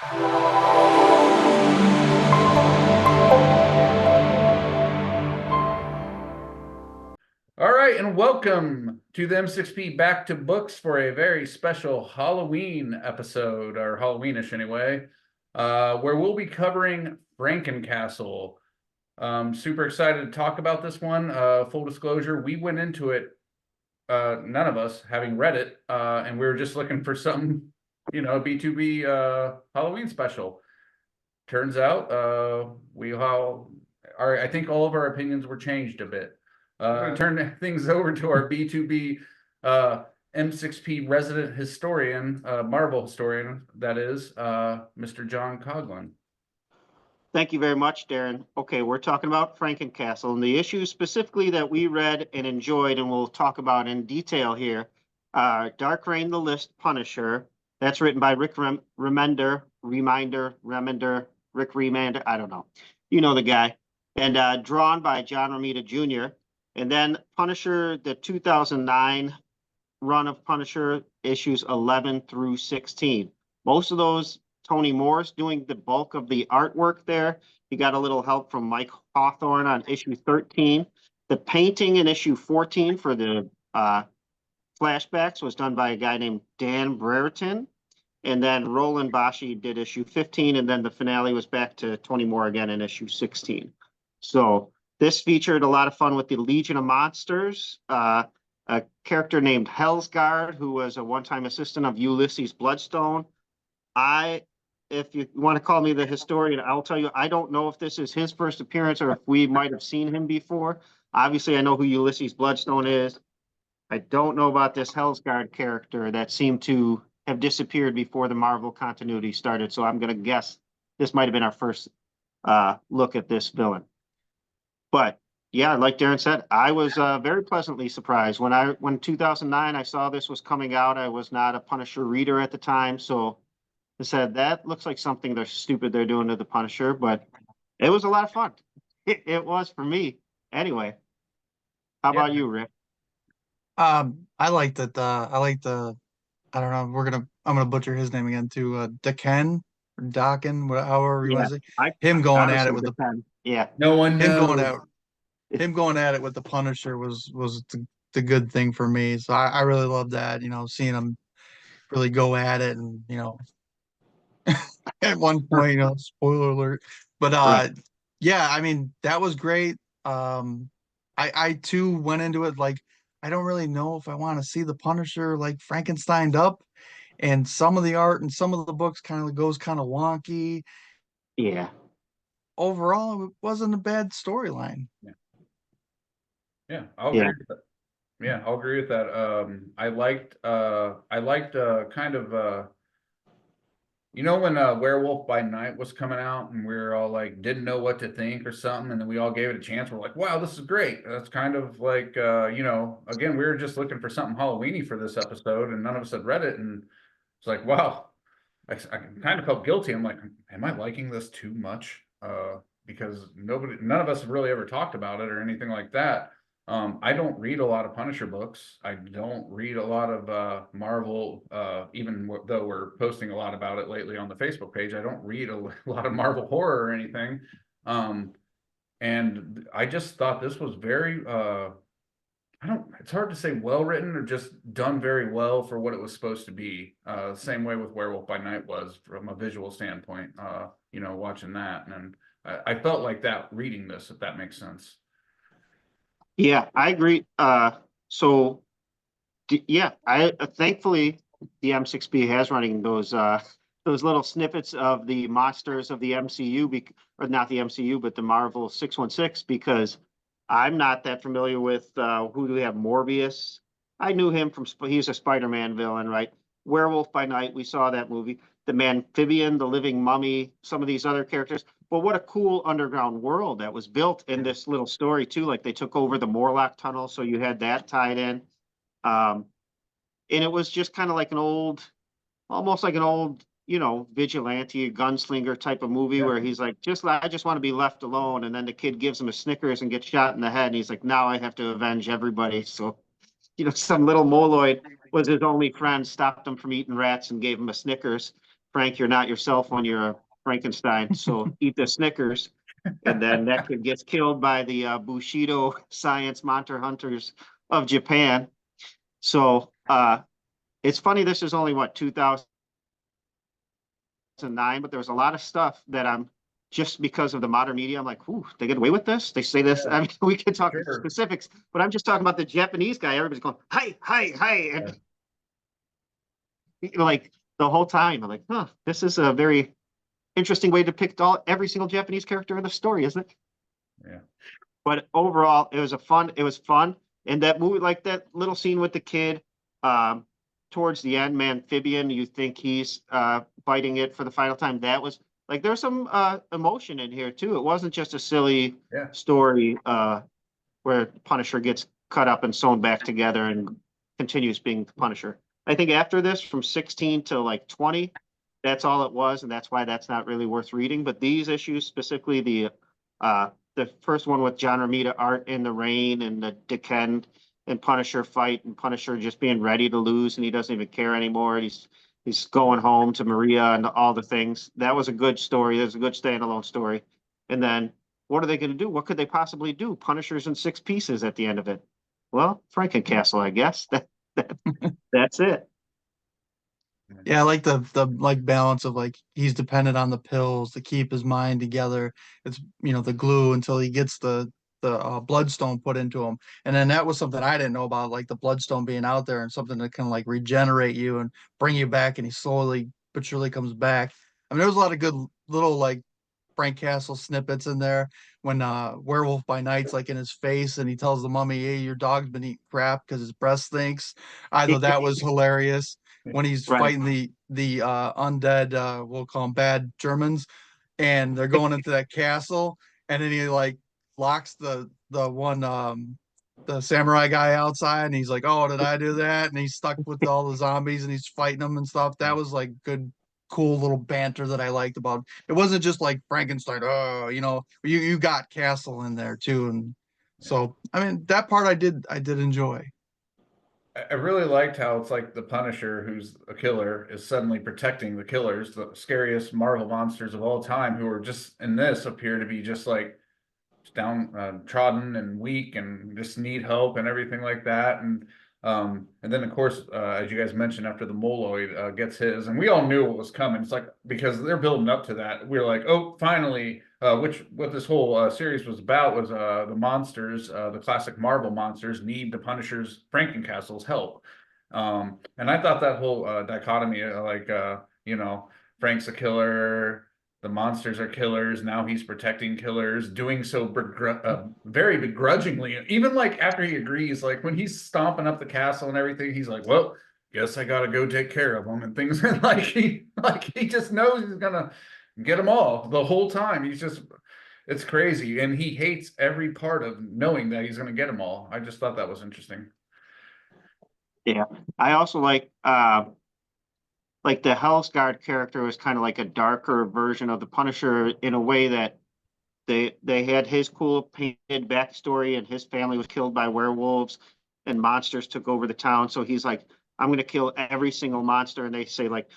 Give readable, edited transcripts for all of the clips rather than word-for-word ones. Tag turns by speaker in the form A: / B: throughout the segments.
A: All right, and welcome to the M6P Back to Books for a very special Halloween episode, or Halloweenish anyway, where we'll be covering FrankenCastle. Super excited to talk about this one. Full disclosure, we went into it, none of us having read it, and we were just looking for some, B2B Halloween special. Turns out I think all of our opinions were changed a bit. I'm going to turn things over to our B2B M6P resident historian, Marvel historian, that is, Mr. John Coughlin.
B: Thank you very much, Darrin. Okay, we're talking about FrankenCastle, and the issues specifically that we read and enjoyed and we'll talk about in detail here. Dark Reign, the List, Punisher. That's written by Rick Remender, Rick Remender, I don't know. You know the guy. And drawn by John Romita Jr., and then Punisher, the 2009 run of Punisher, issues 11 through 16. Most of those, Tony Moore's doing the bulk of the artwork there. He got a little help from Mike Hawthorne on issue 13. The painting in issue 14 for the flashbacks was done by a guy named Dan Brereton. And then Roland Bashi did issue 15, and then the finale was back to Tony Moore again in issue 16. So this featured a lot of fun with the Legion of Monsters, a character named Hellsguard, who was a one-time assistant of Ulysses Bloodstone. If you want to call me the historian, I'll tell you, I don't know if this is his first appearance or if we might have seen him before. Obviously, I know who Ulysses Bloodstone is. I don't know about this Hellsguard character that seemed to have disappeared before the Marvel continuity started, so I'm going to guess this might have been our first look at this villain. But yeah, like Darrin said, I was very pleasantly surprised when 2009 I saw this was coming out. I was not a Punisher reader at the time, so I said that looks like something they're doing to the Punisher. But it was a lot of fun. It was for me anyway. How about you, Rick?
C: I liked it. I don't know. I'm gonna butcher his name again too. Daken or Dakin, however you want to say. Him going at it with the pen.
B: Yeah.
A: No one knows.
C: Him going at it with the Punisher was the good thing for me. So I really love that. Seeing him really go at it, and at one point, spoiler alert. But
B: Right.
C: yeah, I mean that was great. I too went into it like I don't really know if I want to see the Punisher like Frankensteined up, and some of the art and some of the books goes kind of wonky.
B: Yeah.
C: Overall, it wasn't a bad storyline.
A: Yeah, I'll agree with that. Yeah, I'll agree with that. I liked kind of when Werewolf by Night was coming out and we were all like didn't know what to think or something, and then we all gave it a chance. We're like, wow, this is great. That's kind of like again, we were just looking for something Halloweeny for this episode, and none of us had read it, and it's like, wow, I kind of felt guilty. I'm like, am I liking this too much? Because none of us have really ever talked about it or anything like that. I don't read a lot of Punisher books. I don't read a lot of Marvel, even though we're posting a lot about it lately on the Facebook page. I don't read a lot of Marvel horror or anything. And I just thought this was very, it's hard to say well written or just done very well for what it was supposed to be. Same way with Werewolf by Night was from a visual standpoint, watching that. And I felt like that reading this, if that makes sense.
B: Yeah, I agree. Thankfully the M6B has running those little snippets of the monsters of the MCU, or not the MCU, but the Marvel 616, because I'm not that familiar with who do we have? Morbius. I knew him from he's a Spider-Man villain, right? Werewolf by Night, we saw that movie. The Amphibian, the Living Mummy, some of these other characters. But what a cool underground world that was built in this little story too. Like they took over the Morlock tunnel, so you had that tied in. And it was just kind of like almost like an old, vigilante, gunslinger type of movie where he's like, I just want to be left alone. And then the kid gives him a Snickers and gets shot in the head. And he's like, now I have to avenge everybody. So, some little moloid was his only friend, stopped him from eating rats and gave him a Snickers. Frank, you're not yourself when you're a Frankenstein, so eat the Snickers. And then that kid gets killed by the Bushido science monster hunters of Japan. So it's funny, this is only what, 2009, but there was a lot of stuff that I'm just because of the modern media, I'm like, ooh, they get away with this? They say this.
A: Yeah,
B: I mean, we can talk
A: sure.
B: specifics, but I'm just talking about the Japanese guy. Everybody's going, hi, hi, hi. And like the whole time, I'm like, huh, this is a very interesting way to depict every single Japanese character in the story, isn't it?
A: Yeah.
B: But overall, it was fun. And that movie, like that little scene with the kid, towards the end, Amphibian, you think he's fighting it for the final time. That was like there's some emotion in here too. It wasn't just a silly
A: Yeah.
B: story where Punisher gets cut up and sewn back together and continues being the Punisher. I think after this, from 16 to like 20, that's all it was, and that's why that's not really worth reading. But these issues, specifically the first one with John Romita art in the rain and the Dickend and Punisher fight and Punisher just being ready to lose and he doesn't even care anymore. He's going home to Maria and all the things. That was a good story. It was a good standalone story. And then what are they going to do? What could they possibly do? Punisher's in 6 pieces at the end of it. Well, FrankenCastle, I guess. That's it.
C: Yeah, I like the like balance of like he's dependent on the pills to keep his mind together. It's the glue until he gets the bloodstone put into him. And then that was something I didn't know about, like the bloodstone being out there and something that can like regenerate you and bring you back, and he slowly but surely comes back. I mean, there was a lot of good little like Frank Castle snippets in there when Werewolf by Night's like in his face and he tells the mummy, "Hey, your dog's been eating crap because his breath stinks." I thought that was hilarious when he's
B: Right.
C: fighting the undead, we'll call them bad Germans, and they're going into that castle, and then he like locks the one the samurai guy outside, and he's like, "Oh, did I do that?" And he's stuck with all the zombies, and he's fighting them and stuff. That was like good, cool little banter that I liked about. It wasn't just like Frankenstein. Oh, you got Castle in there too, and so I mean that part I did enjoy.
A: I really liked how it's like the Punisher, who's a killer, is suddenly protecting the killers, the scariest Marvel monsters of all time, who are just in this appear to be just like down trodden and weak and just need help and everything like that. And then of course, as you guys mentioned, after the Moloid gets his, and we all knew what was coming. It's like because they're building up to that. We are like, oh, finally, which what this whole series was about was the monsters, the classic Marvel monsters need the Punisher's FrankenCastle's help. And I thought that whole dichotomy, Frank's a killer, the monsters are killers. Now he's protecting killers, doing so very begrudgingly. Even like after he agrees, like when he's stomping up the castle and everything, he's like, "Well, guess I gotta go take care of them," and things. And like he just knows he's gonna get them all the whole time. It's crazy, and he hates every part of knowing that he's gonna get them all. I just thought that was interesting.
B: Yeah. I also like the Hellsguard character was kind of like a darker version of the Punisher in a way that they had his cool painted backstory and his family was killed by werewolves and monsters took over the town. So he's like, I'm going to kill every single monster. And they say like,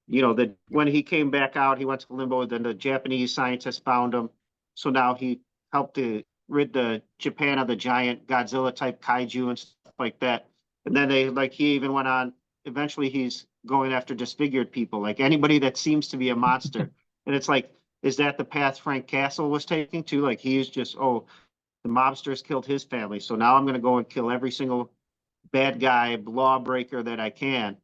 B: that when he came back out, he went to limbo. Then the Japanese scientists found him. So now he helped to rid the Japan of the giant Godzilla type kaiju and stuff like that. And then he even went on, eventually he's going after disfigured people, like anybody that seems to be a monster. And it's like, is that the path Frank Castle was taking to? Like he's just, oh, the mobsters killed his family. So now I'm going to go and kill every single bad guy, lawbreaker that I can.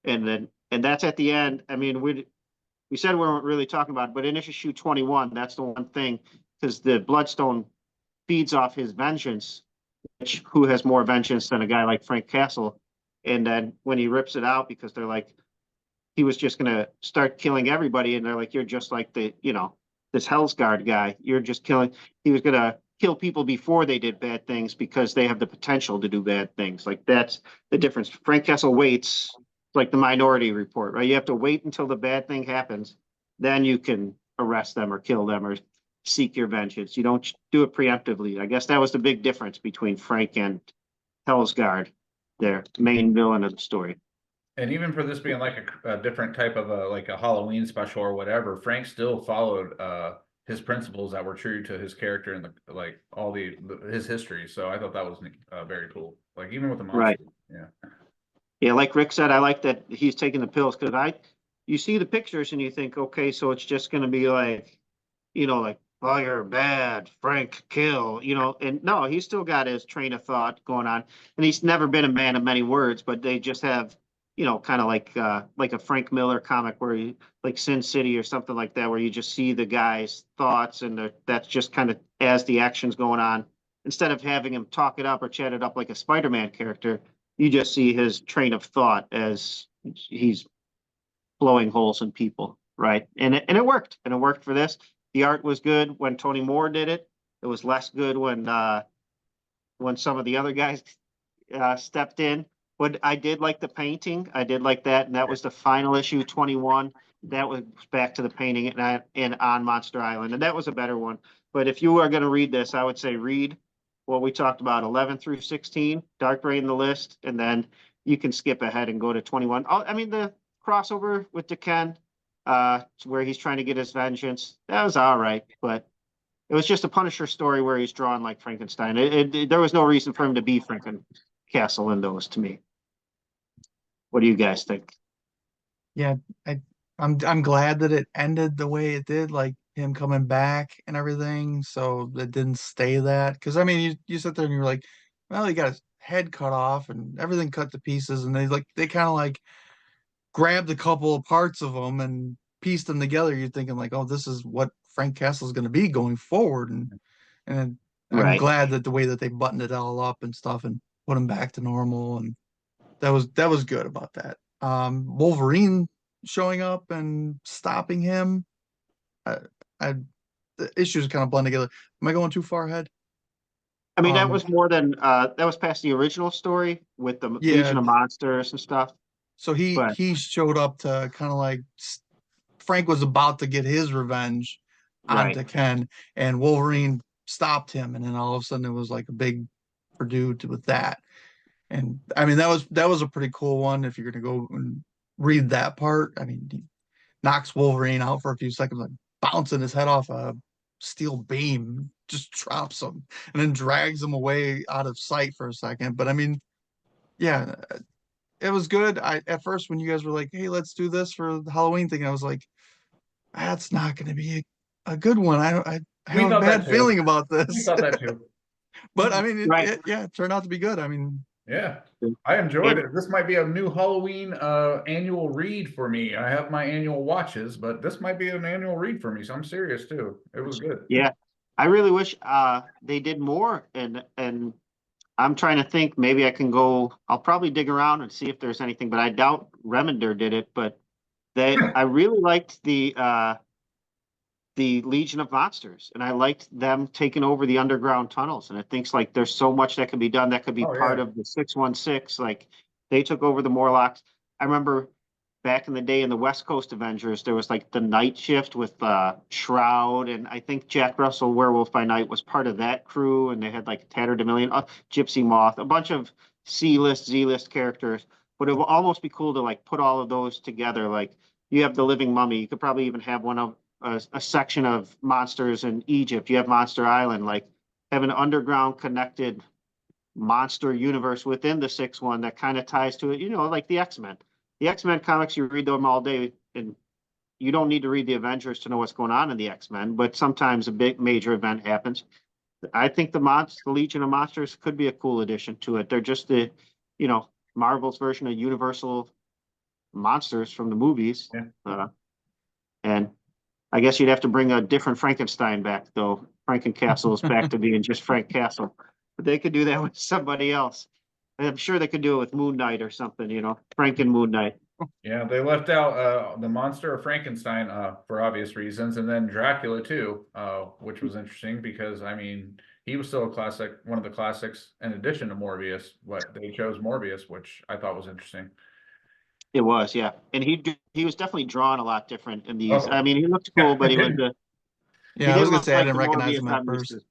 B: And that's at the end. I mean, we said we weren't really talking about it, but in issue 21, that's the one thing, because the Bloodstone feeds off his vengeance, which who has more vengeance than a guy like Frank Castle? And then when he rips it out, because they're like, he was just gonna start killing everybody, and they're like, you're just like this Hellsguard guy. You're just killing. He was gonna kill people before they did bad things because they have the potential to do bad things. Like that's the difference. Frank Castle waits, like the Minority Report, right? You have to wait until the bad thing happens, then you can arrest them or kill them or seek your vengeance. You don't do it preemptively. I guess that was the big difference between Frank and Hellsguard, their main villain of the story.
A: And even for this being like a different type of like a Halloween special or whatever, Frank still followed his principles that were true to his character and the like all his history. So I thought that was very cool. Like even with the
B: Right.
A: monster, yeah.
B: Yeah, like Rick said, I like that he's taking the pills because you see the pictures and you think, okay, so it's just going to be like, like fire, bad, Frank, kill, and no, he's still got his train of thought going on, and he's never been a man of many words, but they just have, kind of like a Frank Miller comic where like Sin City or something like that, where you just see the guy's thoughts and that's just kind of as the action's going on, instead of having him talk it up or chat it up like a Spider-Man character, you just see his train of thought as he's blowing holes in people, right? And it worked, and it worked for this. The art was good when Tony Moore did it. It was less good when some of the other guys stepped in. But I did like the painting. I did like that, and that was the final issue 21. That was back to the painting and on Monster Island, and that was a better one. But if you are going to read this, I would say read what we talked about, 11 through 16, Dark Reign the list, and then you can skip ahead and go to 21. Oh, I mean, the crossover with Ken, where he's trying to get his vengeance, that was all right, but it was just a Punisher story where he's drawn like Frankenstein. There was no reason for him to be FrankenCastle in those to me. What do you guys think?
C: Yeah, I'm glad that it ended the way it did, like him coming back and everything, so it didn't stay that. Because I mean, you sit there and you're like, well, he got his head cut off and everything cut to pieces, and they kind of like grabbed a couple of parts of them and pieced them together. You're thinking like, oh, this is what Frank Castle is going to be going forward, and I'm
B: Right.
C: glad that the way that they buttoned it all up and stuff and put him back to normal, and that was good about that. Wolverine showing up and stopping him. I, I the issues kind of blend together. Am I going too far ahead?
B: I mean, that
C: Um,
B: was more than that was past the original story with the
C: yeah.
B: Legion of Monsters and stuff.
C: So he
B: But
C: he showed up to kind of like Frank was about to get his revenge
B: right,
C: onto Ken, and Wolverine stopped him, and then all of a sudden it was like a big ado with that. And I mean that was a pretty cool one if you're gonna go and read that part. I mean, he knocks Wolverine out for a few seconds, like bouncing his head off a steel beam, just drops him, and then drags him away out of sight for a second. But I mean, yeah, it was good. I at first when you guys were like, "Hey, let's do this for the Halloween thing," I was like, "That's not going to be a good one. I
A: We
C: have a
A: thought that
C: bad
A: too.
C: feeling about
A: We
C: this."
A: thought that too.
C: But I mean,
B: right.
C: it turned out to be good. I mean,
A: Yeah, I enjoyed it. This might be a new Halloween annual read for me. I have my annual watches, but this might be an annual read for me. So I'm serious too. It was good.
B: Yeah, I really wish they did more, and I'm trying to think. Maybe I can go. I'll probably dig around and see if there's anything, but I doubt Remender did it. But I really liked the Legion of Monsters, and I liked them taking over the underground tunnels. And it thinks like there's so much that can be done that could be
A: Oh
B: part
A: yeah.
B: of the 616. Like they took over the Morlocks. I remember back in the day in the West Coast Avengers, there was like the night shift with Shroud, and I think Jack Russell Werewolf by Night was part of that crew, and they had like Tatterdemillion, Gypsy Moth, a bunch of C-list, Z-list characters. But it would almost be cool to like put all of those together. Like you have the Living Mummy, you could probably even have one of a section of monsters in Egypt. You have Monster Island, like have an underground connected monster universe within the 6-1 that kind of ties to it, like the X-Men. The X-Men comics, you read them all day, and you don't need to read the Avengers to know what's going on in the X-Men, but sometimes a big major event happens. I think the Legion of Monsters could be a cool addition to it. They're just Marvel's version of Universal monsters from the movies.
A: Yeah.
B: And I guess you'd have to bring a different Frankenstein back, though. FrankenCastle is back to being just Frank Castle. But they could do that with somebody else. I'm sure they could do it with Moon Knight or something, Frank and Moon Knight.
A: Yeah, they left out the monster of Frankenstein for obvious reasons, and then Dracula too, which was interesting because I mean he was still a classic, one of the classics in addition to Morbius, but they chose Morbius, which I thought was interesting.
B: It was, yeah. And he was definitely drawn a lot different in these. I
A: Oh,
B: mean, he looked
A: yeah,
B: cool, but he
C: yeah, I
B: didn't
C: was gonna
B: look
C: say I
B: like
C: didn't
B: the
C: recognize
B: Morbius
C: him at
B: I'm used
C: first.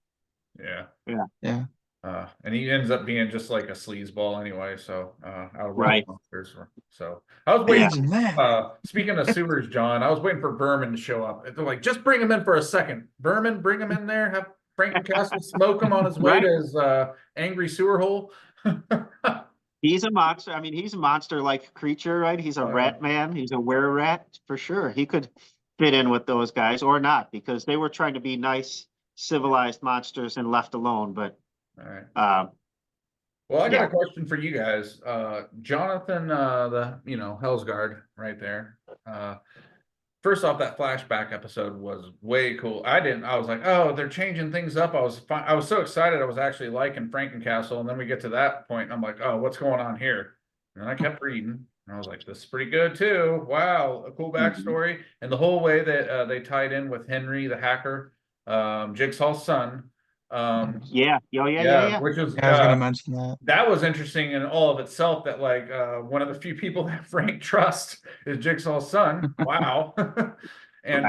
B: to.
A: yeah.
B: Yeah.
C: Yeah.
A: And he ends up being just like a sleazeball anyway. So out of Love
B: Right.
A: Monsters. So I was waiting.
C: Imagine that.
A: Speaking of sewers, John, I was waiting for Berman to show up. They're like, just bring him in for a second. Berman, bring him in there. Have FrankenCastle smoke him on his way
B: Right.
A: to his angry sewer hole.
B: He's a monster. I mean, he's a monster-like creature, right? He's a rat man. He's a were-rat for sure. He could fit in with those guys or not because they were trying to be nice, civilized monsters and left alone. But
A: All right.
B: Well,
A: I got a question for you guys. Jonathan, Hell's Guard right there. First off, that flashback episode was way cool. I was like, oh, they're changing things up. I was so excited. I was actually liking Frankencastle. And then we get to that point and I'm like, oh, what's going on here? And I kept reading and I was like, this is pretty good too. Wow. A cool backstory. And the whole way that they tied in with Henry, the hacker, Jigsaw's son.
B: yeah,
A: Which was,
C: I was gonna mention that.
A: That was interesting in all of itself that like one of the few people that Frank trusts is Jigsaw's son. Wow. And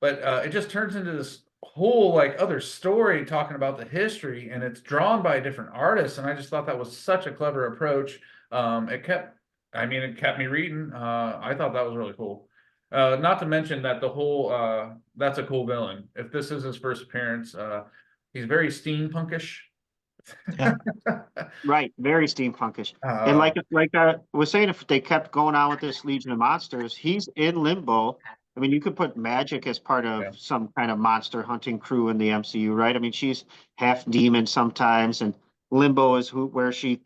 A: but it just turns into this whole like other story talking about the history and it's drawn by different artists. And I just thought that was such a clever approach. It kept me reading. I thought that was really cool. Not to mention that the whole that's a cool villain. If this is his first appearance, he's very steampunkish.
C: Yeah.
B: Right, very steampunkish. And like I was saying, if they kept going on with this Legion of Monsters, he's in limbo. I mean, you could put Magic as part of some kind of monster hunting crew in the MCU, right? I mean, she's half demon sometimes, and Limbo is where she,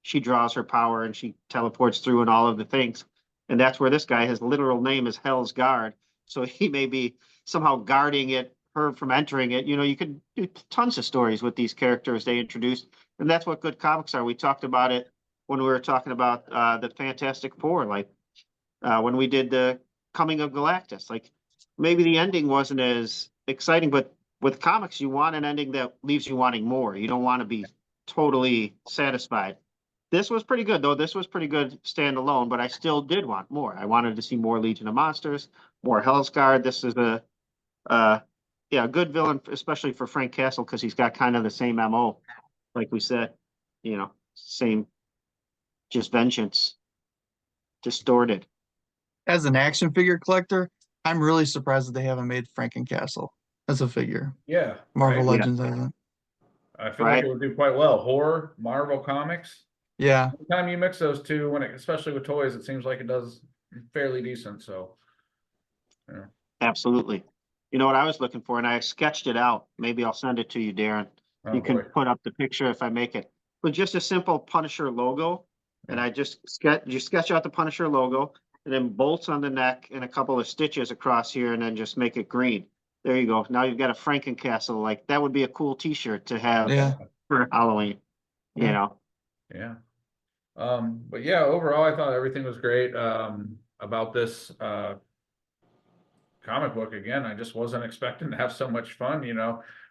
B: she draws her power and she teleports through and all of the things. And that's where this guy, his literal name is Hell's Guard. So he may be somehow guarding it, her from entering it. You could do tons of stories with these characters they introduced. And that's what good comics are. We talked about it when we were talking about the Fantastic Four, like when we did the Coming of Galactus. Like maybe the ending wasn't as exciting, but with comics, you want an ending that leaves you wanting more. You don't want to be totally satisfied. This was pretty good, though. This was pretty good standalone, but I still did want more. I wanted to see more Legion of Monsters, more Hell's Guard. This is a good villain, especially for FrankenCastle, because he's got kind of the same MO, like we said, same, just vengeance, distorted.
C: As an action figure collector, I'm really surprised that they haven't made FrankenCastle as a figure.
A: Yeah.
C: Marvel
A: right.
C: Legends hasn't.
A: I feel like it would do quite well. Horror, Marvel Comics.
C: Yeah.
A: Anytime you mix those two, especially with toys, it seems like it does fairly decent. So, yeah.
B: Absolutely. You know what I was looking for, and I sketched it out. Maybe I'll send it to you, Darrin. You can put up the picture if I make it. But just a simple Punisher logo, and I just sketch out the Punisher logo, and then bolts on the neck and a couple of stitches across here, and then just make it green. There you go. Now you've got a FrankenCastle. Like that would be a cool T-shirt to have for Halloween.
A: Yeah. But yeah, overall, I thought everything was great about this comic book. Again, I just wasn't expecting to have so much fun.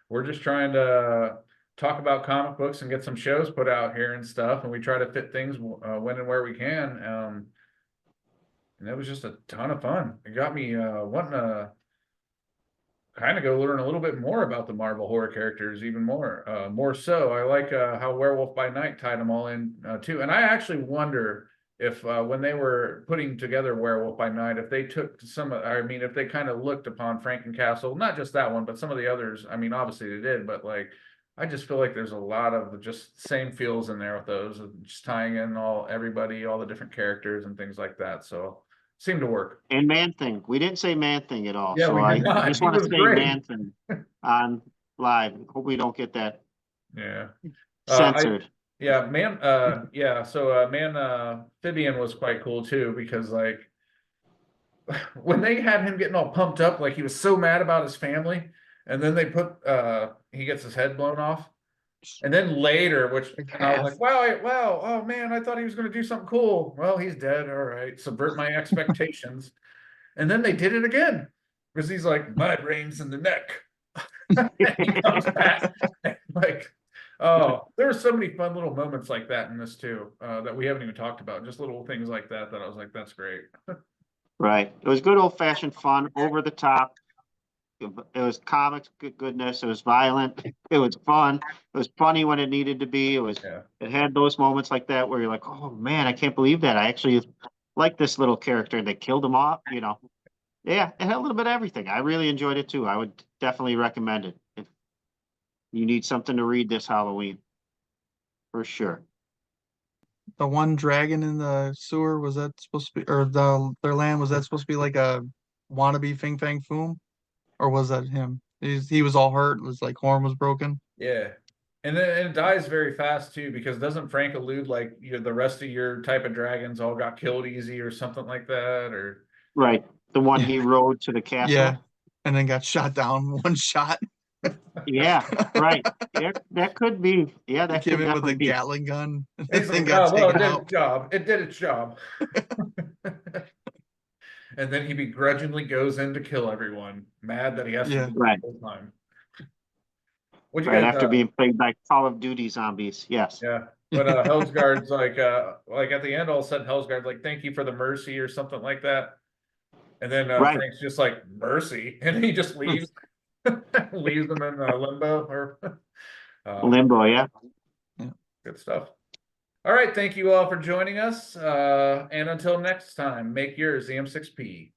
A: We're just trying to talk about comic books and get some shows put out here and stuff, and we try to fit things when and where we can. And it was just a ton of fun. It got me wanting to kind of go learn a little bit more about the Marvel horror characters, even more so. I like how Werewolf by Night tied them all in too. And I actually wonder if when they were putting together Werewolf by Night, if they took if they kind of looked upon Frankencastle, not just that one, but some of the others. I mean, obviously they did, but like, I just feel like there's a lot of just same feels in there with those, just tying in everybody, all the different characters and things like that. So seemed to work.
B: And Man-Thing. We didn't say Man-Thing at all.
A: Yeah,
B: so
A: we did not.
B: I just want to say Man-Thing on live. Hope we don't get that censored.
A: So Amphibian was quite cool too, because like when they had him getting all pumped up, like he was so mad about his family, and then they put he gets his head blown off. And then later, I was like, wow, oh man, I thought he was going to do something cool. Well, he's dead. All right, subvert my expectations. And then they did it again because he's like, my brain's in the neck. He comes back. Like, oh, there were so many fun little moments like that in this too that we haven't even talked about. Just little things like that I was like, that's great.
B: Right. It was good old fashioned fun, over the top. It was comics, goodness. It was violent. It was fun. It was funny when it needed to be.
A: Yeah.
B: It had those moments like that where you're like, oh man, I can't believe that. I actually like this little character. They killed him off, you know. Yeah, it had a little bit of everything. I really enjoyed it too. I would definitely recommend it if you need something to read this Halloween. For sure.
C: The one dragon in the sewer, was that supposed to be, or their land, was that supposed to be like a wannabe Fing Fang Foom? Or was that him? He was all hurt, it was like horn was broken.
A: Yeah. And then it dies very fast too, because doesn't Frank allude like the rest of your type of dragons all got killed easy or something like that? Or
B: Right. The one
C: Yeah.
B: he rode to the
C: Yeah.
B: castle.
C: And then got shot down one shot.
B: Yeah, right. Yeah, that could be. Yeah,
C: He
B: that
C: came
B: could
C: in with a
B: definitely be.
C: Gatling gun. And
A: and
C: the
A: he's
C: thing
A: like,
C: got
A: oh well, it
C: taken
A: did
C: out.
A: its job. It did its job. And then he begrudgingly goes in to kill everyone, mad that he has to
C: Yeah.
A: do it
B: Right.
A: the whole time. What you
B: Right
A: guys
B: after being played by Call of Duty zombies. Yes.
A: yeah. But Hellsguard's like at the end all of a sudden Hellsguard's like, thank you for the mercy or something like that. And then
B: Right.
A: Frank's just like, mercy, and he just leaves. Leaves them in limbo or
B: Limbo, yeah.
A: good stuff. All right, thank you all for joining us. And until next time, make yours the M6P.